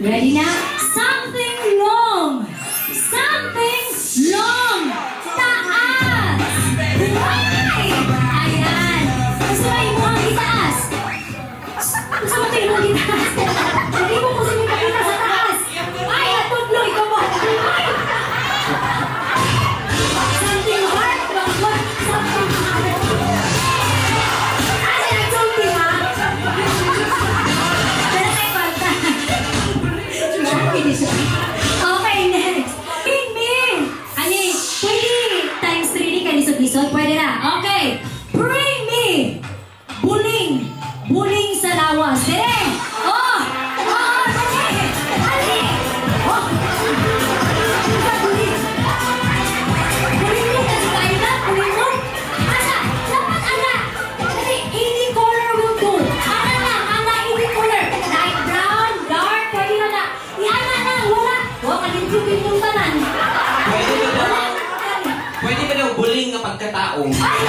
Ready na? Something long! Something long! Taas! Ay! Ayan! Gusto mo yung mukhang itaas? Gusto mo yung mukhang itaas? Hindi mo gusto mo ipakita sa taas! Ay! Natutlo! Ikaw mo! Ay! Something hard! Something hard! Ay! Nagsulti ha? Pero may falta. Okay, next. Min! Ani, pwede times 3 di ka lisod-lisod? Pwede na. Okay. Bring me! Buling! Buling sa lawas. Dire! Oh! Oh! Dali! Dali! Oh! Buling! Buling mo kasi tayo na? Buling mo? Asa? Dapat ana! Dali, any color will do. Ana na! Ana, any color. Light brown, dark, pwede na na. Ana na! Wala! Huwag kalinjugin yung tanan. Pwede ba daw buling nga pagkataong? Ay!